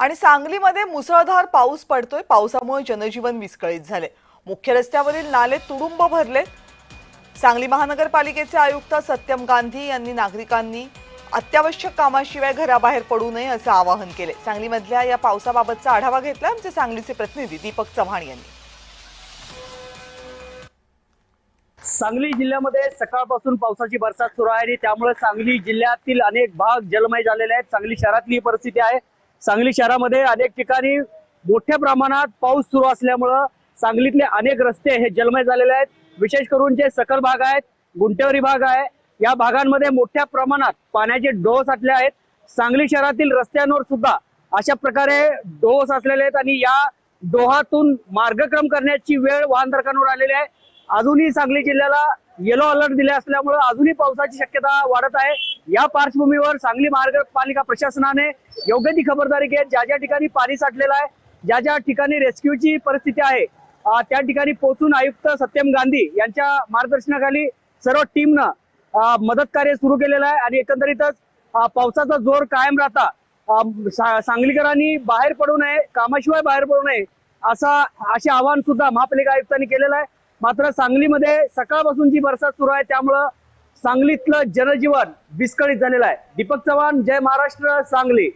आणि सांगलीमध्ये मुसळधार पाऊस पडतोय। पावसामुळे जनजीवन विस्कळीत झाले। मुख्य रस्त्यावरील नाले तुडुंब भरले। सांगली महानगरपालिकेचे आयुक्त सत्यम गांधी यांनी नागरिकांनी अत्यावश्यक कामाशिवाय घराबाहेर पडू नये असे आवाहन केले। सांगलीमधल्या या पावसाबाबतचा आढावा घेतला आमचे सांगलीचे प्रतिनिधी दीपक चव्हाण यांनी। सांगली जिल्ह्यामध्ये सकाळपासून पावसाची बरसात सुरू आहे आणि त्यामुळे सांगली जिल्ह्यातील अनेक भाग जलमय झालेले आहेत। सांगली शहरातली परिस्थिती आहे। सांगली शहरामध्ये अनेक ठिकाणी मोठ्या प्रमाणात पाऊस सुरू असल्यामुळे सांगलीतले अनेक रस्ते हे जलमय झालेले आहेत। विशेष करून जे सखल भाग आहेत, गुंटेवरी भाग आहे, या भागांमध्ये मोठ्या प्रमाणात पाण्याचे डोह साठले आहेत। सांगली शहरातील रस्त्यांवर सुद्धा अशा प्रकारे डोह साचलेले आहेत आणि या डोहातून मार्गक्रम करण्याची वेळ वाहनधारकांवर आलेली आहे। अजूनही सांगली जिल्ह्याला येलो अलर्ट दिले असल्यामुळे अजूनही पावसाची शक्यता वाढत आहे। या पार्श्वभूमीवर सांगली महानगरपालिका प्रशासनाने योग्य ती खबरदारी घेत ज्या ज्या ठिकाणी पाणी साठलेलं आहे, ज्या ज्या ठिकाणी रेस्क्यूची परिस्थिती आहे, त्या ठिकाणी पोहोचून आयुक्त सत्यम गांधी यांच्या मार्गदर्शनाखाली सर्व टीमनं मदत कार्य सुरू केलेलं आहे आणि एकंदरीतच पावसाचा जोर कायम राहता सांगलीकरांनी बाहेर पडू नये, कामाशिवाय बाहेर पडू नये असे आवाहन सुद्धा महापालिका आयुक्तांनी केलेलं आहे। मात्र सांगलीमध्ये सकाळपासून जी बरसात सुरू आहे त्यामुळे सांगलीतलं जनजीवन विस्कळीत झालेलं आहे। दीपक चव्हाण, जय महाराष्ट्र, सांगली।